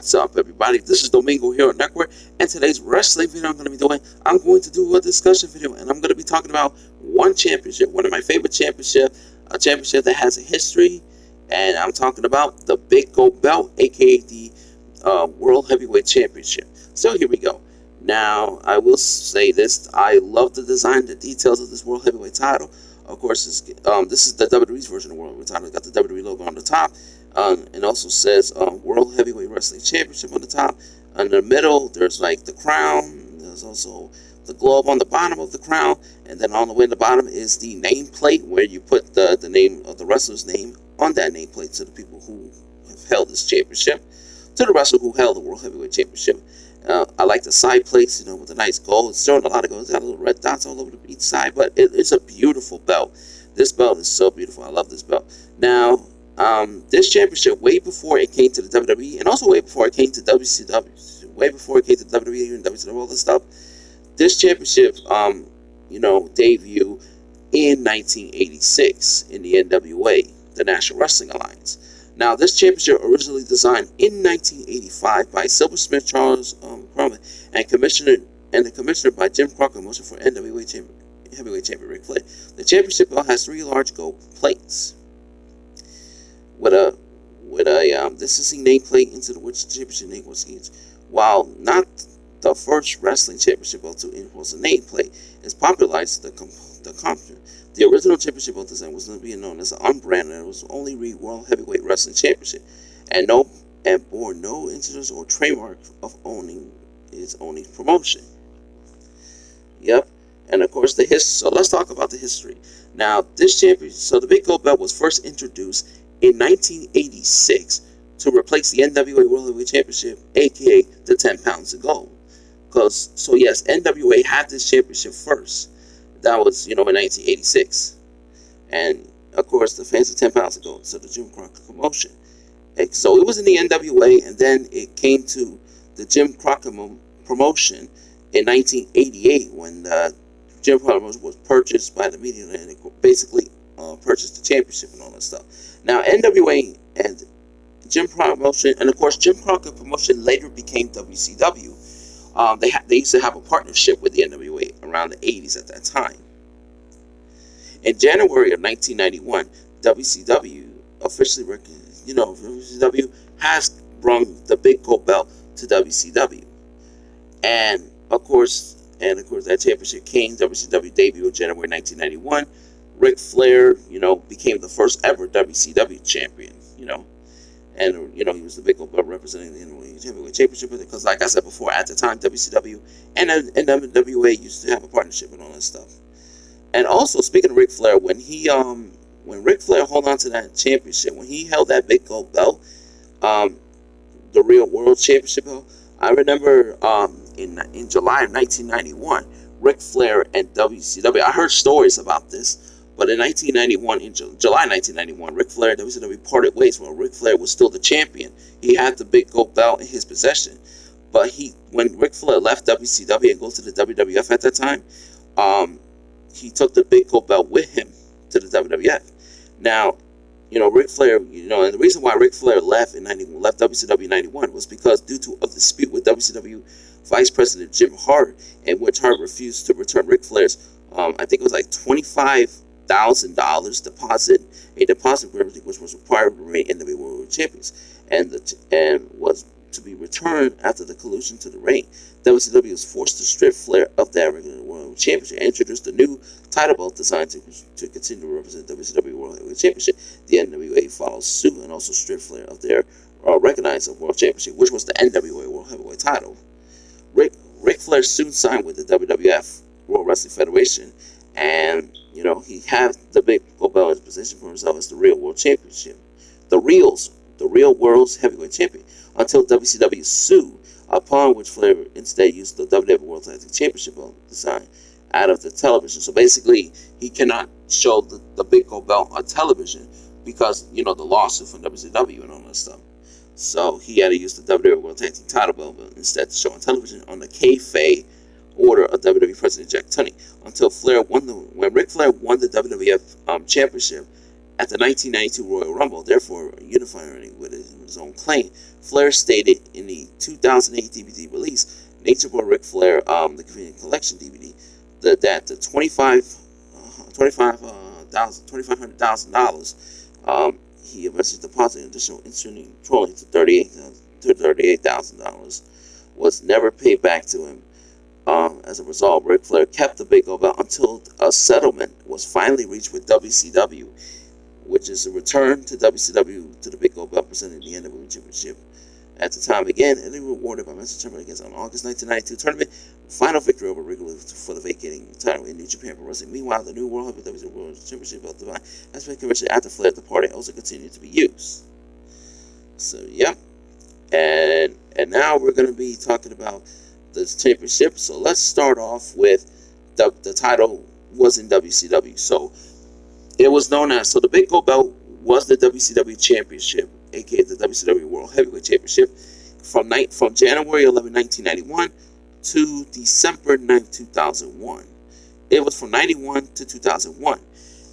What's up, everybody? This is Domingo here on Network, and today's wrestling video I'm going to do a discussion video, and I'm going to be talking about one championship, one of my favorite championship, a championship that has a history, and I'm talking about the Big Gold Belt, aka the World Heavyweight Championship. So here we go. Now, I will say this: I love the design, the details of this World Heavyweight title. Of course, this is the WWE's version of the World Heavyweight title. It's got the WWE logo on the top. It also says World Heavyweight Wrestling Championship on the top. In the middle, there's like the crown. There's also the globe on the bottom of the crown. And then on the way to the bottom is the nameplate, where you put the name of the wrestler's name on that nameplate to the people who have held this championship, to the wrestler who held the World Heavyweight Championship. I like the side plates, with the nice gold. It's showing a lot of gold. It's got little red dots all over each side, but it's a beautiful belt. This belt is so beautiful. I love this belt. Now, this championship, way before it came to the WWE, and also way before it came to WCW, way before it came to WWE and WCW, all this stuff, this championship, debuted in 1986 in the NWA, the National Wrestling Alliance. Now, this championship originally designed in 1985 by Silversmith Charles Crumlin and the commissioner by Jim Crockett, motion for NWA Heavyweight Champion Ric Flair. The championship belt has 3 large gold plates with a this is the nameplate into which the championship name was used. While not the first wrestling championship belt to impose a nameplate, it's popularized the concept. The original championship belt design was not being known as an unbranded. It was only World Heavyweight Wrestling Championship, and bore no interest or trademark of owning promotion. Yep, and of course the history. So let's talk about the history. Now, this championship. So the Big Gold Belt was first introduced in 1986 to replace the NWA World Heavyweight Championship, aka the 10 pounds of gold. Yes, NWA had this championship first. That was, in 1986. And, of course, the fans of 10 pounds of gold, so the Jim Crockett promotion. And so it was in the NWA, and then it came to the Jim Crockett promotion in 1988 when Jim Crockett was purchased by the media, and it basically purchased the championship and all that stuff. Now, NWA and Jim Crockett promotion, and of course, Jim Crockett promotion later became WCW. They used to have a partnership with the NWA around the 80s at that time. In January of 1991, WCW officially recognized, WCW has brought the Big Gold Belt to WCW. And of course, that championship came. WCW debuted in January 1991. Ric Flair, became the first ever WCW champion, and, he was the Big Gold Belt representing the NWA Heavyweight Championship, because, like I said before, at the time, WCW and NWA used to have a partnership and all that stuff. And also, speaking of Ric Flair, when Ric Flair held on to that championship, when he held that Big Gold Belt, the real World Championship belt, I remember in July of 1991, Ric Flair and WCW, I heard stories about this, but in 1991, in July 1991, Ric Flair and WCW parted ways. While Ric Flair was still the champion, he had the Big Gold Belt in his possession. But when Ric Flair left WCW and goes to the WWF at that time, he took the Big Gold Belt with him to the WWF. Now, Ric Flair, and the reason why Ric Flair left WCW in 91 was because due to a dispute with WCW Vice President Jim Hart, in which Hart refused to return Ric Flair's, I think it was like $25,000 deposit, a deposit which was required to remain NWA World Champions, and was to be returned after the collusion to the reign. WCW was forced to strip Flair of that regular World Championship and introduced a new title belt designed to continue to represent WCW World Heavyweight Championship. The NWA followed suit and also stripped Flair of their recognized World Championship, which was the NWA World Heavyweight title. Ric Flair soon signed with the WWF, World Wrestling Federation, and he had the Big Gold Belt in his position for himself as the real World Championship, the real World's Heavyweight Champion, until WCW sued, upon which Flair instead used the WWF World Tag Team Championship belt design out of the television. So basically, he cannot show the Big Gold Belt on television because the lawsuit from WCW and all that stuff. So he had to use the WWE World Tag Team title belt instead to show on television on the kayfabe order of WWE President Jack Tunney, until when Ric Flair won the WWF championship at the 1992 Royal Rumble, therefore unifying with his own claim. Flair stated in the 2008 DVD release, Nature Boy Ric Flair, the Convenient Collection DVD, that the $2,500,000, he eventually deposited additional insurance trolling to $38,000, was never paid back to him. As a result, Ric Flair kept the Big Gold Belt until a settlement was finally reached with WCW, which is a return to WCW to the Big Gold Belt presenting the NWA Championship. At the time, again, and they were rewarded by Mr. Tournament against on August 1992 tournament, final victory over Wrigley for the vacating title in New Japan Pro Wrestling. Meanwhile, the new World Heavyweight World Championship belt divine has been commissioned after Flair at the party also continued to be used. So, yeah. And now we're going to be talking about this championship. So let's start off with the title was in WCW. So it was known as, so the Big Gold Belt was the WCW Championship, a.k.a. the WCW World Heavyweight Championship, from January 11, 1991 to December 9, 2001. It was from 91 to 2001.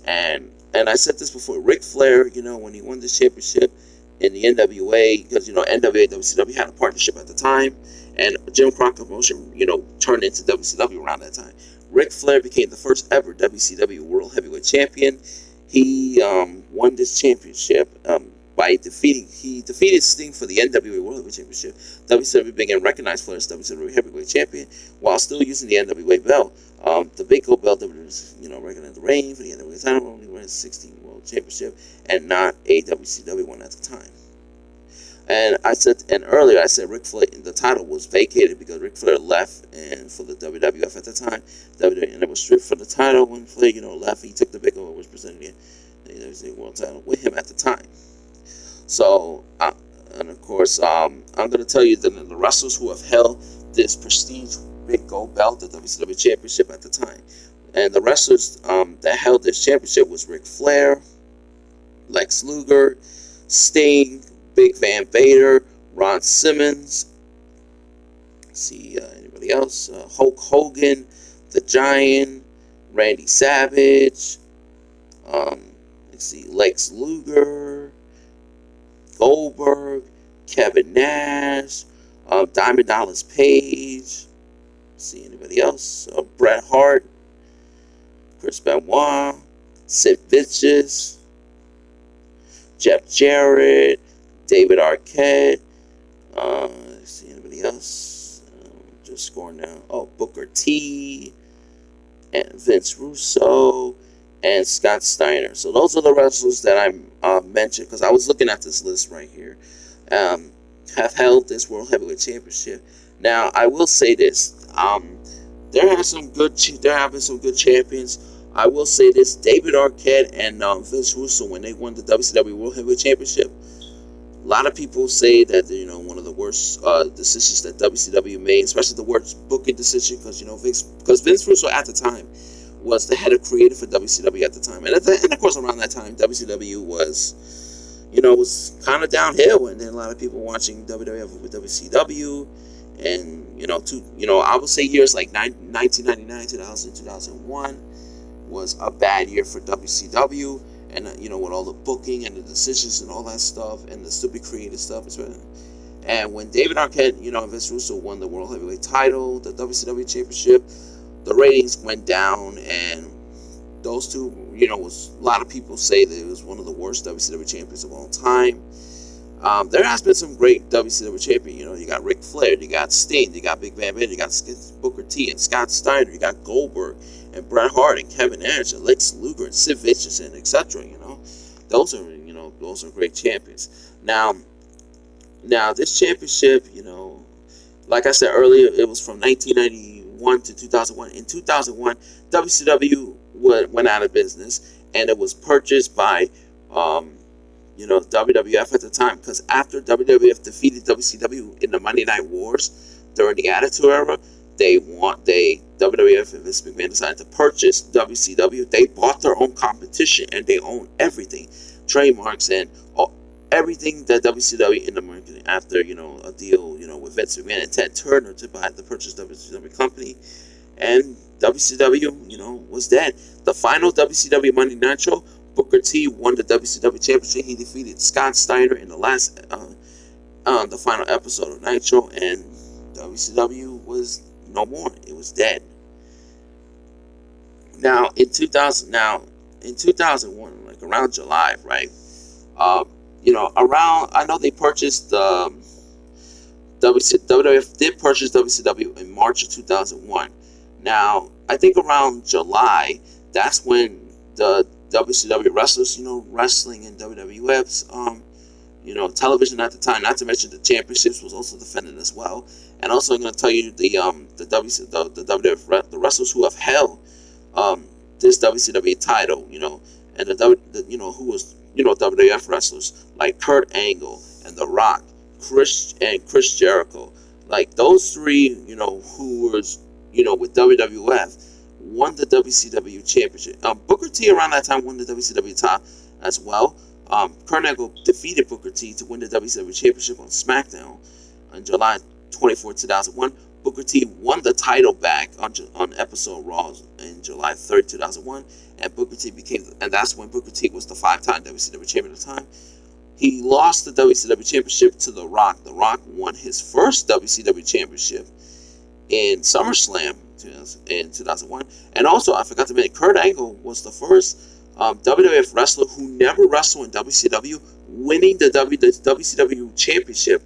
And I said this before, Ric Flair, when he won this championship in the NWA, because, NWA and WCW had a partnership at the time, and Jim Crockett promotion, turned into WCW around that time. Ric Flair became the first ever WCW World Heavyweight Champion. He won this championship by defeating Sting for the NWA World Heavyweight Championship. WCW began recognized Flair as WCW Heavyweight Champion while still using the NWA belt. The Big Gold Belt was, recognized the reign for the NWA title, only ran 16 World Championship and not a WCW one at the time. And earlier I said Ric Flair, the title was vacated because Ric Flair left and for the WWF at the time. And it was stripped for the title when Flair, left. He took the Big Gold, was presenting the WCW World title with him at the time. So, and of course, I'm going to tell you the wrestlers who have held this prestige Big Gold Belt, the WCW Championship at the time. And the wrestlers that held this championship was Ric Flair, Lex Luger, Sting, Big Van Vader, Ron Simmons. Let's see, anybody else? Hulk Hogan, The Giant, Randy Savage. Let's see, Lex Luger, Goldberg, Kevin Nash, Diamond Dallas Page. Let's see, anybody else? Bret Hart, Chris Benoit, Sid Vicious, Jeff Jarrett, David Arquette. Let's see, anybody else? Just scoring down. Booker T, and Vince Russo, and Scott Steiner. So those are the wrestlers that I mentioned, because I was looking at this list right here. Have held this World Heavyweight Championship. Now, I will say this. There have been some good champions. I will say this: David Arquette and Vince Russo, when they won the WCW World Heavyweight Championship, a lot of people say that one of the worst decisions that WCW made, especially the worst booking decision, because Vince Russo at the time was the head of creative for WCW at the time, and of course around that time WCW was kind of downhill, and then a lot of people watching WWF with WCW, and I would say years like 1999, 2000, 2001 was a bad year for WCW. And, with all the booking and the decisions and all that stuff and the stupid creative stuff. And when David Arquette, and Vince Russo won the World Heavyweight title, the WCW Championship, the ratings went down. And those two, was a lot of people say that it was one of the worst WCW champions of all time. There has been some great WCW champions. You got Ric Flair, you got Sting, you got Big Van Vader, you got Booker T and Scott Steiner, you got Goldberg and Bret Hart and Kevin Nash and Lex Luger and Sid Vicious and etc. Those are great champions. Now this championship, like I said earlier, it was from 1991 to 2001. In 2001, WCW went out of business, and it was purchased by WWF at the time, because after WWF defeated WCW in the Monday Night Wars during the Attitude Era, WWF and Vince McMahon decided to purchase WCW. They bought their own competition, and they own everything, trademarks and everything that WCW in the market after a deal with Vince McMahon and Ted Turner to buy the purchased WCW company, and WCW was dead. The final WCW Monday Night Show, Booker T won the WCW Championship. He defeated Scott Steiner in the the final episode of Nitro, and WCW was no more. It was dead. Now in 2001, like around July, right? Around, I know they purchased WWF did purchase WCW in March of 2001. Now, I think around July, that's when the WCW wrestlers, wrestling in WWF's, television at the time. Not to mention the championships was also defended as well. And also, I'm going to tell you the WWF, the wrestlers who have held this WCW title, and who was WWF wrestlers like Kurt Angle and The Rock, Chris Jericho, like those three, who was, with WWF, won the WCW championship. Booker T around that time won the WCW title as well. Kurt Angle defeated Booker T to win the WCW championship on SmackDown on July 24, 2001. Booker T won the title back on episode Raw in July 3rd, 2001, and that's when Booker T was the 5-time WCW champion at the time. He lost the WCW championship to The Rock. The Rock won his first WCW championship in SummerSlam in 2001. And also, I forgot to mention, Kurt Angle was the first WWF wrestler who never wrestled in WCW, winning the WCW championship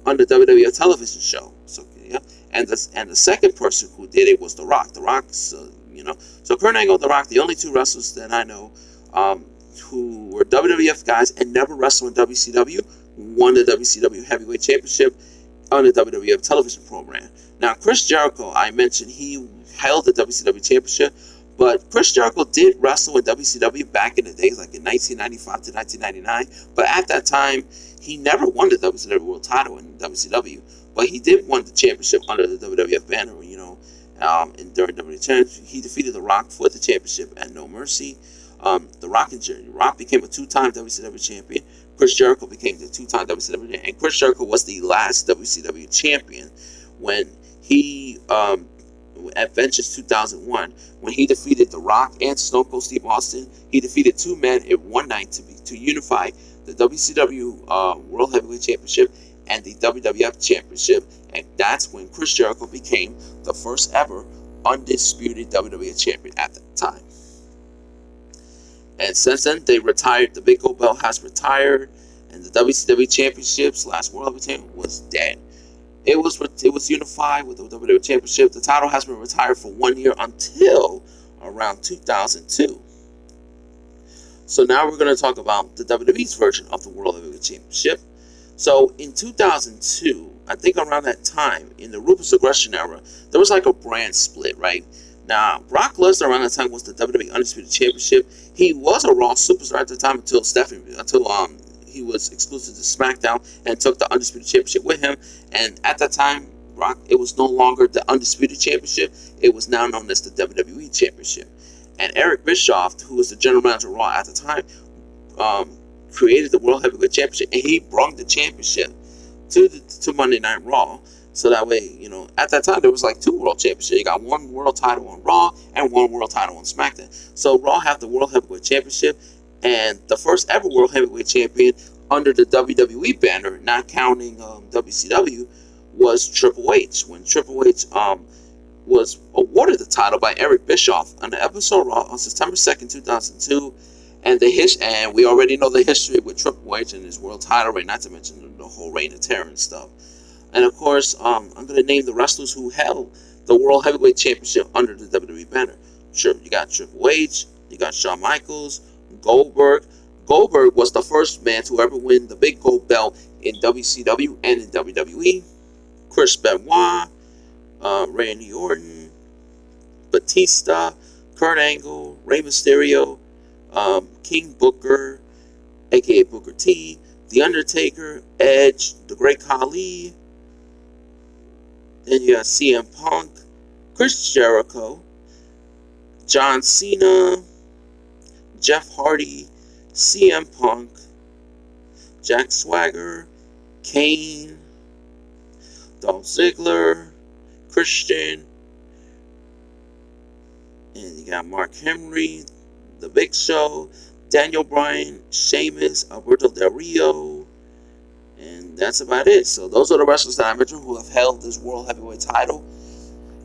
on the WWF television show. So yeah, and the second person who did it was The Rock. The Rock, so Kurt Angle and The Rock, the only two wrestlers that I know who were WWF guys and never wrestled in WCW, won the WCW Heavyweight Championship on the WWF television program. Now, Chris Jericho, I mentioned he held the WCW Championship, but Chris Jericho did wrestle in WCW back in the days, like in 1995 to 1999. But at that time, he never won the WCW World Title in WCW. But he did win the championship under the WWF banner, and during WWF Championship, he defeated The Rock for the championship at No Mercy. The Rock became a 2-time WCW champion. Chris Jericho became the 2-time WCW champion, and Chris Jericho was the last WCW champion when he at Ventures 2001, when he defeated The Rock and Stone Cold Steve Austin. He defeated two men in one night to unify the WCW World Heavyweight Championship and the WWF Championship, and that's when Chris Jericho became the first ever undisputed WWF champion at the time. And since then, they retired. The Big Gold Belt has retired, and the WCW Championship / World Heavyweight Championship was dead. It was unified with the WWF Championship. The title has been retired for 1 year until around 2002. So now we're going to talk about the WWE's version of the World Heavyweight Championship. So in 2002, I think around that time, in the Ruthless Aggression era, there was like a brand split, right? Now, Brock Lesnar around that time was the WWE Undisputed Championship. He was a Raw superstar at the time until he was exclusive to SmackDown and took the Undisputed Championship with him. And at that time, Brock, it was no longer the Undisputed Championship. It was now known as the WWE Championship. And Eric Bischoff, who was the general manager of Raw at the time, created the World Heavyweight Championship, and he brought the championship to Monday Night Raw. So that way, at that time, there was like 2 world championships. You got 1 world title on Raw and 1 world title on SmackDown. So Raw had the World Heavyweight Championship, and the first ever World Heavyweight Champion under the WWE banner, not counting WCW, was Triple H. When Triple H was awarded the title by Eric Bischoff on the episode Raw on September 2nd, 2002. And we already know the history with Triple H and his world title reign, not to mention the whole Reign of Terror and stuff. And of course, I'm going to name the wrestlers who held the World Heavyweight Championship under the WWE banner. Sure, you got Triple H, you got Shawn Michaels, Goldberg. Goldberg was the first man to ever win the Big Gold Belt in WCW and in WWE. Chris Benoit, Randy Orton, Batista, Kurt Angle, Rey Mysterio, King Booker, A.K.A. Booker T, The Undertaker, Edge, The Great Khali. Then you got CM Punk, Chris Jericho, John Cena, Jeff Hardy, CM Punk, Jack Swagger, Kane, Dolph Ziggler, Christian, and you got Mark Henry, The Big Show, Daniel Bryan, Sheamus, Alberto Del Rio, and that's about it. So those are the wrestlers that I mentioned who have held this World Heavyweight title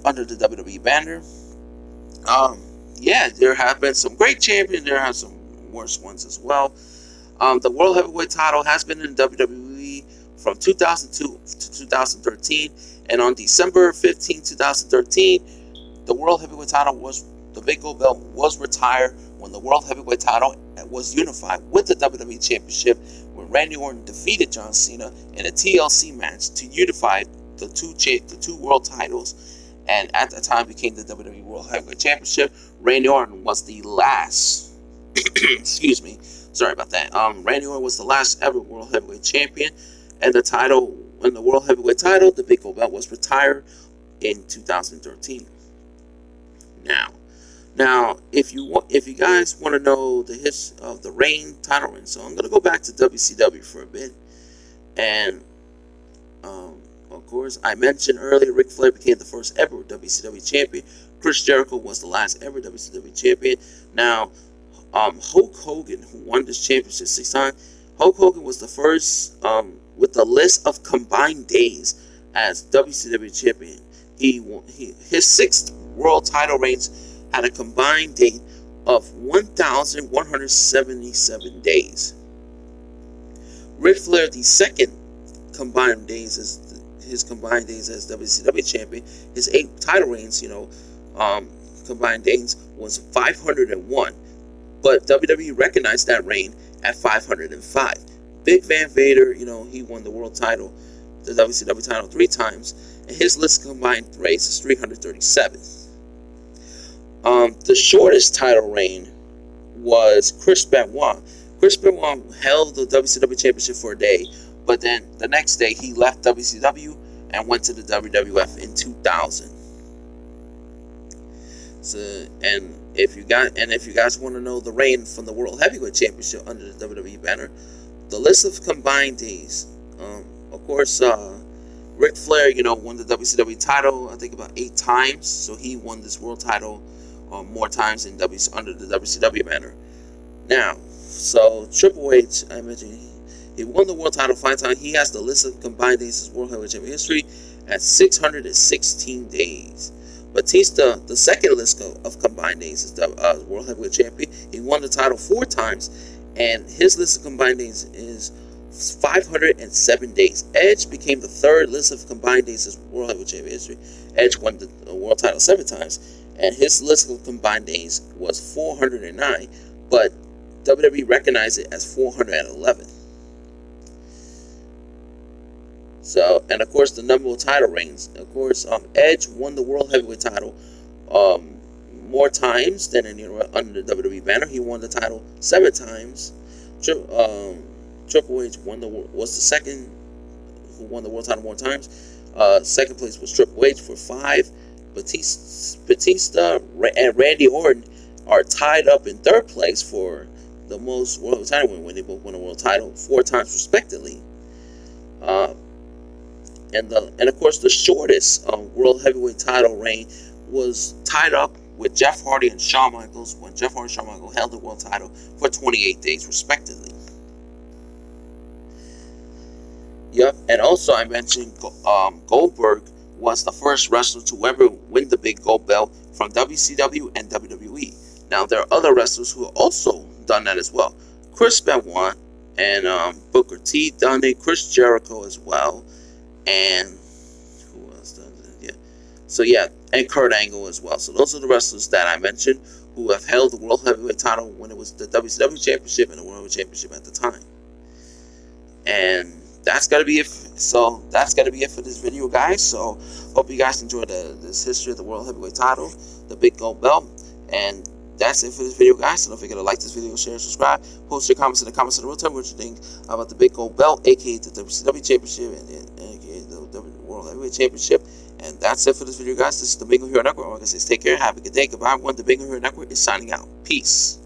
under the WWE banner. Yeah, there have been some great champions. There are some worse ones as well. The World Heavyweight title has been in WWE from 2002 to 2013, and on December 15, 2013, the World Heavyweight title the Big Gold Belt was retired when the World Heavyweight title was unified with the WWE Championship when Randy Orton defeated John Cena in a TLC match to unify the two world titles, and at that time became the WWE World Heavyweight Championship. Randy Orton was the last excuse me, sorry about that. Randy Orton was the last ever World Heavyweight Champion, and the World Heavyweight title, the Big Gold Belt, was retired in 2013. Now, if you guys want to know the history of the title reign, so I'm gonna go back to WCW for a bit, and of course, I mentioned earlier, Ric Flair became the first ever WCW champion. Chris Jericho was the last ever WCW champion. Now, Hulk Hogan, who won this championship 6 times, Hulk Hogan was the first with the list of combined days as WCW champion. His 6th world title reigns had a combined date of 1,177 days. Ric Flair, the second combined days as WCW champion, his 8 title reigns, combined days was 501, but WWE recognized that reign at 505. Big Van Vader, he won the world title, the WCW title 3 times, and his list of combined reigns is 337. The shortest title reign was Chris Benoit. Chris Benoit held the WCW championship for a day, but then the next day he left WCW and went to the WWF in 2000. So, and if you guys want to know the reign from the World Heavyweight Championship under the WWE banner, the list of combined days, of course, Ric Flair, won the WCW title, I think about 8 times, so he won this world title more times under the WCW banner. Now, so Triple H, I mentioned, he won the world title 5 times. He has the list of combined days as World Heavyweight Champion history at 616 days. Batista, the second list of combined days as the World Heavyweight Champion. He won the title 4 times, and his list of combined days is 507 days. Edge became the 3rd list of combined days as World Heavyweight Champion history. Edge won the world title 7 times, and his list of combined days was 409, but WWE recognized it as 411. So, and of course, the number of title reigns. Of course, Edge won the World Heavyweight title more times than under the WWE banner. He won the title 7 times. Triple H was the second who won the world title more times. Second place was Triple H for 5. Batista and Randy Orton are tied up in 3rd place for the most world title win, when they both won a world title 4 times respectively. And of course, the shortest world heavyweight title reign was tied up with Jeff Hardy and Shawn Michaels when Jeff Hardy and Shawn Michaels held the world title for 28 days respectively. Yep, and also I mentioned Goldberg was the first wrestler to ever win the Big Gold Belt from WCW and WWE. Now, there are other wrestlers who have also done that as well. Chris Benoit and Booker T done it, Chris Jericho as well, and who else does it? Yeah. So yeah, and Kurt Angle as well. So those are the wrestlers that I mentioned who have held the World Heavyweight title when it was the WCW Championship and the World Heavyweight Championship at the time. And that's gotta be it. So that's gotta be it for this video, guys. So hope you guys enjoyed this history of the World Heavyweight title, the Big Gold Belt, and that's it for this video, guys. So don't forget to like this video, share, subscribe, post your comments in the comments below. Tell me what you think about the Big Gold Belt, aka the WCW Championship, and aka the World Heavyweight Championship. And that's it for this video, guys. This is the Bingo Hero Network. Like I say, take care, have a good day. Goodbye, everyone. The Bingo Hero Network is signing out. Peace.